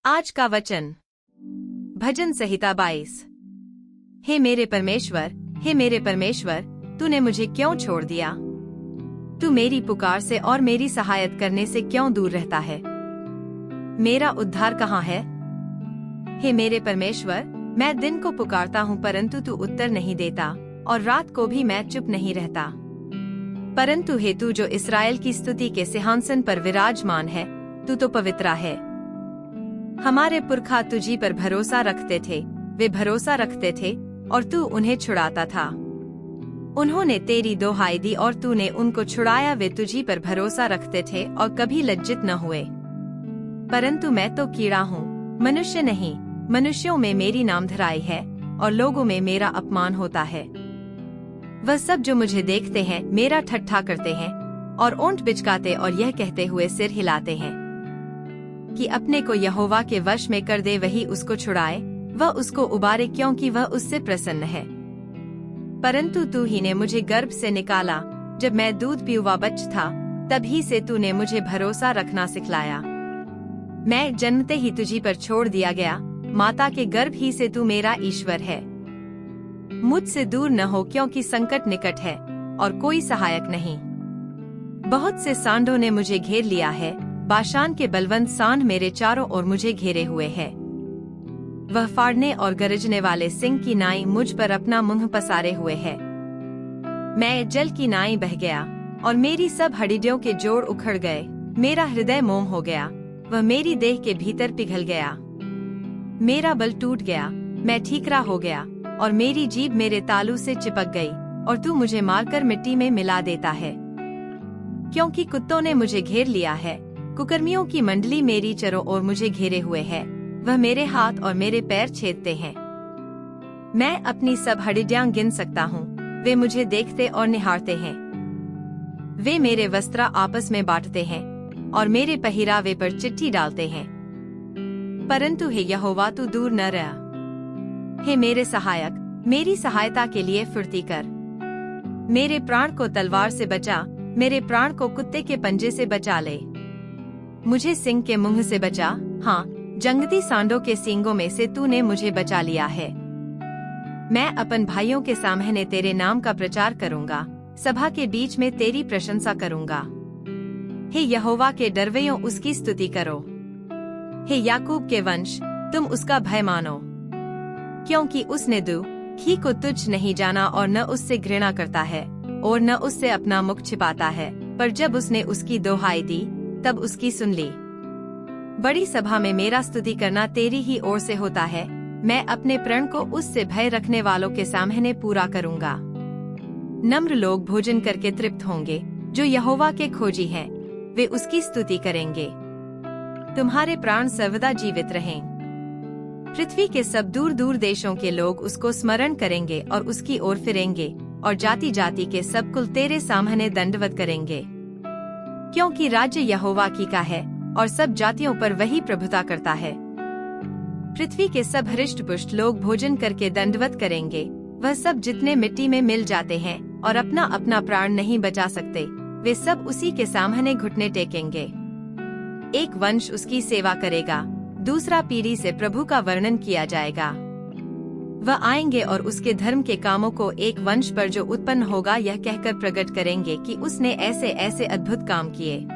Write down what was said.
आज का वचन, भजन संहिता 22। हे मेरे परमेश्वर, हे मेरे परमेश्वर, तूने मुझे क्यों छोड़ दिया? तू मेरी पुकार से और मेरी सहायता करने से क्यों दूर रहता है? मेरा उद्धार कहाँ है? हे मेरे परमेश्वर, मैं दिन को पुकारता हूँ परंतु तू उत्तर नहीं देता, और रात को भी मैं चुप नहीं रहता। परंतु हे तू जो इस्राएल की स्तुति के सिंहासन पर विराजमान है, तू तो पवित्र है। हमारे पुरखा तुझी पर भरोसा रखते थे, वे भरोसा रखते थे और तू उन्हें छुड़ाता था। उन्होंने तेरी दोहाई दी और तूने उनको छुड़ाया। वे तुझी पर भरोसा रखते थे और कभी लज्जित न हुए। परंतु मैं तो कीड़ा हूँ, मनुष्य नहीं। मनुष्यों में मेरी नामधराई है और लोगों में मेरा अपमान होता है। वह सब जो मुझे देखते हैं मेरा ठट्ठा करते हैं और ओंठ बिचकाते और यह कहते हुए सिर हिलाते हैं कि अपने को यहोवा के वश में कर दे, वही उसको छुड़ाए, वह उसको उबारे, क्योंकि वह उससे प्रसन्न है। परंतु तू ही ने मुझे गर्भ से निकाला, जब मैं दूध पीवा बच्चा था, तभी से तूने मुझे भरोसा रखना सिखलाया। मैं जन्मते ही तुझी पर छोड़ दिया गया, माता के गर्भ ही से तू मेरा ईश्वर है। मुझसे दूर न हो, क्योंकि संकट निकट है और कोई सहायक नहीं। बहुत से सांडों ने मुझे घेर लिया है, बाशान के बलवंत सांड मेरे चारों ओर मुझे घेरे हुए है। वह फाड़ने और गरजने वाले सिंह की नाई मुझ पर अपना मुंह पसारे हुए है। मैं जल की नाई बह गया और मेरी सब हड्डियों के जोड़ उखड़ गए। मेरा हृदय मोम हो गया, वह मेरी देह के भीतर पिघल गया। मेरा बल टूट गया, मैं ठीकरा हो गया और मेरी जीभ मेरे तालू से चिपक गई, और तू मुझे मारकर मिट्टी में मिला देता है। क्योंकि कुत्तों ने मुझे घेर लिया है, कुकर्मियों की मंडली मेरी चरों ओर मुझे घेरे हुए है। वह मेरे हाथ और मेरे पैर छेदते हैं। मैं अपनी सब हड्डियां गिन सकता हूँ, वे मुझे देखते और निहारते हैं। वे मेरे वस्त्र आपस में बांटते हैं और मेरे पहरावे पर चिट्ठी डालते हैं। परंतु हे यहोवा, तू दूर न रह। हे मेरे सहायक, मेरी सहायता के लिए फुर्ती कर। मेरे प्राण को तलवार से बचा, मेरे प्राण को कुत्ते के पंजे से बचा ले। मुझे सिंह के मुंह से बचा, हाँ, जंगली सांडों के सींगों में से तूने मुझे बचा लिया है। मैं अपन भाइयों के सामने तेरे नाम का प्रचार करूंगा, सभा के बीच में तेरी प्रशंसा करूंगा। हे यहोवा के डरवैयों, उसकी स्तुति करो। हे याकूब के वंश, तुम उसका भय मानो। क्योंकि उसने दुखी को तुच्छ नहीं जाना और न उससे घृणा करता है और न उससे अपना मुख छिपाता है। पर जब उसने उसकी दोहाई दी, तब उसकी सुन ली। बड़ी सभा में मेरा स्तुति करना तेरी ही ओर से होता है। मैं अपने प्रण को उससे भय रखने वालों के सामने पूरा करूंगा। नम्र लोग भोजन करके तृप्त होंगे, जो यहोवा के खोजी हैं, वे उसकी स्तुति करेंगे। तुम्हारे प्राण सर्वदा जीवित रहें। पृथ्वी के सब दूर दूर देशों के लोग उसको स्मरण करेंगे और उसकी ओर फिरेंगे, और जाति जाति के सब कुल तेरे सामने दंडवत करेंगे। क्योंकि राज्य यहोवा की का है और सब जातियों पर वही प्रभुता करता है। पृथ्वी के सब हृष्ट पुष्ट लोग भोजन करके दंडवत करेंगे। वह सब जितने मिट्टी में मिल जाते हैं और अपना अपना प्राण नहीं बचा सकते, वे सब उसी के सामने घुटने टेकेंगे। एक वंश उसकी सेवा करेगा, दूसरा पीढ़ी से प्रभु का वर्णन किया जाएगा। वह आएंगे और उसके धर्म के कामों को एक वंश पर जो उत्पन्न होगा यह कहकर प्रकट करेंगे कि उसने ऐसे ऐसे अद्भुत काम किए।